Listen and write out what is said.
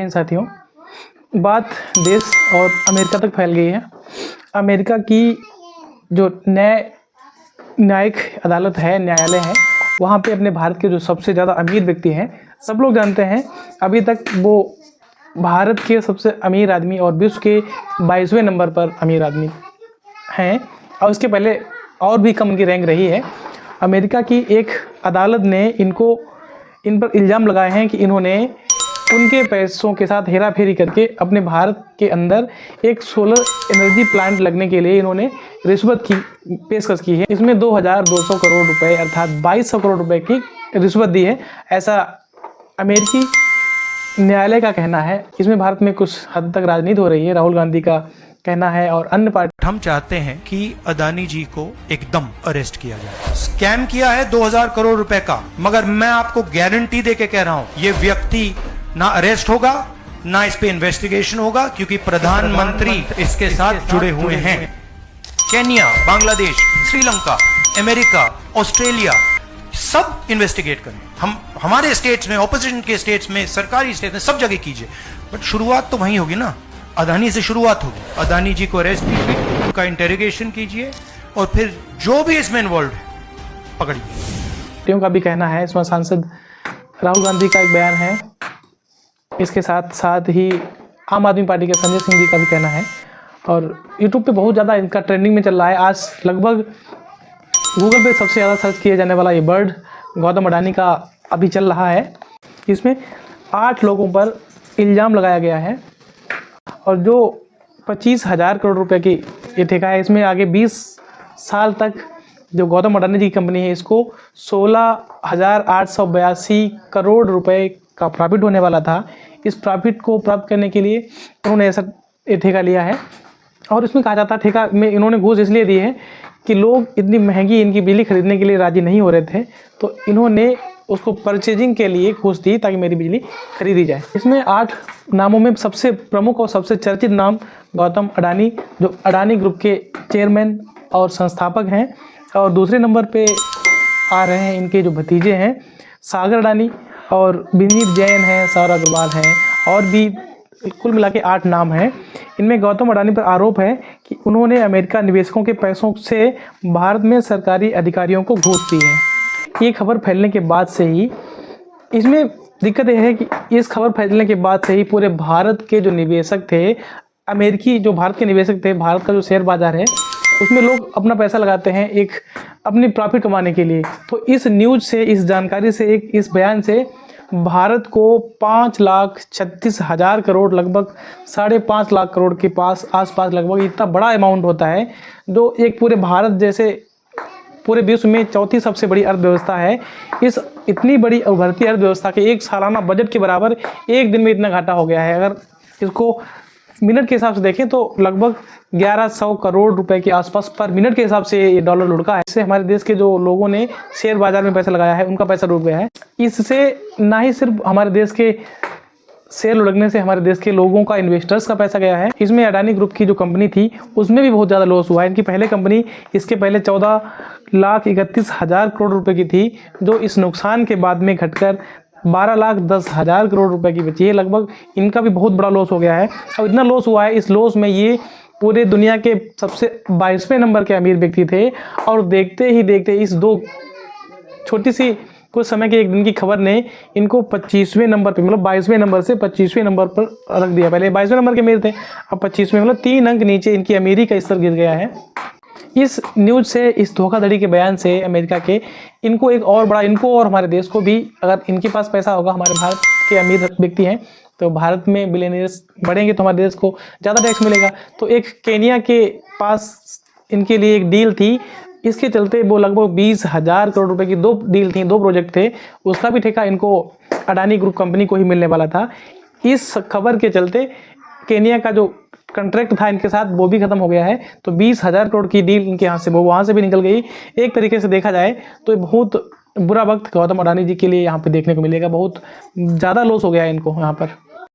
इन साथियों, बात देश और अमेरिका तक फैल गई है। अमेरिका की जो न्यायिक अदालत है, न्यायालय है, वहाँ पे अपने भारत के जो सबसे ज़्यादा अमीर व्यक्ति हैं, सब लोग जानते हैं अभी तक वो भारत के सबसे अमीर आदमी और विश्व के 22वें नंबर पर अमीर आदमी हैं, और उसके पहले और भी कम उनकी रैंक रही है। अमेरिका की एक अदालत ने इन पर इल्ज़ाम लगाए हैं कि इन्होंने उनके पैसों के साथ हेरा फेरी करके अपने भारत के अंदर एक सोलर एनर्जी प्लांट लगने के लिए इन्होंने रिश्वत की पेशकश की है। इसमें 2200 करोड़ रुपए अर्थात 2200 करोड़ रुपए की रिश्वत दी है, ऐसा अमेरिकी न्यायालय का कहना है। इसमें भारत में कुछ हद तक राजनीति हो रही है, राहुल गांधी का कहना है और अन्य पार्टी। हम चाहते हैं कि अदानी जी को एकदम अरेस्ट किया जाए। स्कैम किया है 2000 करोड़ रुपए का, मगर मैं आपको गारंटी देके कह रहा हूं ये व्यक्ति ना अरेस्ट होगा ना इस पे इन्वेस्टिगेशन होगा, क्योंकि प्रधानमंत्री इसके साथ जुड़े हुए हैं। Kenya, Bangladesh, Sri Lanka, America, Australia सब इन्वेस्टिगेट करें। हम हमारे स्टेट्स में, ऑपोजिशन के स्टेट्स में, सरकारी स्टेट्स में, सब जगह कीजिए, बट शुरुआत तो वहीं होगी ना, अदानी से शुरुआत होगी। अदानी जी को अरेस्ट कीजिए, उनका इंटेरोगेशन कीजिए और फिर जो भी इसमें इन्वॉल्व है पकड़िए। का भी कहना है, इसमें सांसद राहुल गांधी का एक बयान है, इसके साथ साथ ही आम आदमी पार्टी के संजय सिंह जी का भी कहना है, और यूट्यूब पे बहुत ज़्यादा इनका ट्रेंडिंग में चल रहा है। आज लगभग गूगल पे सबसे ज़्यादा सर्च किया जाने वाला ये वर्ड गौतम अडानी का अभी चल रहा है। इसमें 8 लोगों पर इल्ज़ाम लगाया गया है, और जो 25,000 करोड़ रुपए की ये ठेका है, इसमें आगे 20 साल तक जो गौतम अडानी जी की कंपनी है, इसको 16,882 करोड़ रुपए का प्रॉफिट होने वाला था। इस प्रॉफिट को प्राप्त करने के लिए उन्होंने ऐसा ठेका लिया है, और इसमें कहा जाता है ठेका में इन्होंने घूस इसलिए दी है कि लोग इतनी महंगी इनकी बिजली खरीदने के लिए राजी नहीं हो रहे थे, तो इन्होंने उसको परचेजिंग के लिए घूस दी ताकि मेरी बिजली खरीदी जाए। इसमें 8 नामों में सबसे प्रमुख और सबसे चर्चित नाम गौतम अडानी, जो अडानी ग्रुप के चेयरमैन और संस्थापक हैं, और दूसरे नंबर पे आ रहे हैं इनके जो भतीजे हैं सागर अडानी, और विनीत जैन हैं, सौरभ अग्रवाल हैं, और भी कुल मिला के 8 नाम हैं। इनमें गौतम अडानी पर आरोप है कि उन्होंने अमेरिका निवेशकों के पैसों से भारत में सरकारी अधिकारियों को घूस दी है। ये खबर फैलने के बाद से ही, इसमें दिक्कत यह है कि इस खबर फैलने के बाद से ही पूरे भारत के जो निवेशक थे, अमेरिकी जो भारत के निवेशक थे, भारत का जो शेयर बाजार है उसमें लोग अपना पैसा लगाते हैं एक अपनी प्रॉफिट कमाने के लिए। तो इस न्यूज़ से, इस जानकारी से, इस बयान से भारत को 5,36,000 करोड़, लगभग 5.5 लाख करोड़ के आसपास लगभग इतना बड़ा अमाउंट होता है, जो एक पूरे भारत जैसे पूरे विश्व में चौथी सबसे बड़ी अर्थव्यवस्था है। इस इतनी बड़ी उभरती अर्थव्यवस्था के एक सालाना बजट के बराबर एक दिन में इतना घाटा हो गया है। अगर इसको मिनट के हिसाब से देखें तो लगभग 1100 करोड़ रुपए के आसपास पर मिनट के हिसाब से ये डॉलर लुढ़का है। इससे हमारे देश के जो लोगों ने शेयर बाजार में पैसा लगाया है उनका पैसा डूब गया है। इससे ना ही सिर्फ हमारे देश के शेयर लुढ़कने से हमारे देश के लोगों का, इन्वेस्टर्स का पैसा गया है। इसमें अडानी ग्रुप की जो कंपनी थी उसमें भी बहुत ज़्यादा लॉस हुआ है। इनकी पहले कंपनी इसके पहले 14,31,000 करोड़ रुपए की थी, जो इस नुकसान के बाद में घटकर 12,10,000 करोड़ रुपए की बची है। लगभग इनका भी बहुत बड़ा लॉस हो गया है। और इतना लॉस हुआ है, इस लॉस में ये पूरे दुनिया के सबसे 22वें नंबर के अमीर व्यक्ति थे, और देखते ही देखते इस छोटी सी कुछ समय के एक दिन की खबर ने इनको 25वें नंबर पे, मतलब 22वें नंबर से 25वें नंबर पर रख दिया। पहले 22वें नंबर के अमीर थे, अब 25वें, मतलब 3 अंक नीचे इनकी अमीरी का स्तर गिर गया है। इस न्यूज़ से, इस धोखाधड़ी के बयान से अमेरिका के इनको एक और बड़ा, इनको और हमारे देश को भी, अगर इनके पास पैसा होगा, हमारे भारत के अमीर व्यक्ति हैं, तो भारत में बिलियनियर्स बढ़ेंगे तो हमारे देश को ज़्यादा टैक्स मिलेगा। तो एक केन्या के पास इनके लिए एक डील थी, इसके चलते वो लगभग 20,000 करोड़ रुपए की 2 डील थी, 2 प्रोजेक्ट थे, उसका भी ठेका इनको अडानी ग्रुप कंपनी को ही मिलने वाला था। इस खबर के चलते केन्या का जो कॉन्ट्रैक्ट था इनके साथ वो भी खत्म हो गया है। तो 20,000 करोड़ की डील इनके यहाँ से, वो वहाँ से भी निकल गई। एक तरीके से देखा जाए तो बहुत बुरा वक्त गौतम अडानी जी के लिए यहाँ पे देखने को मिलेगा। बहुत ज़्यादा लॉस हो गया है इनको यहाँ पर।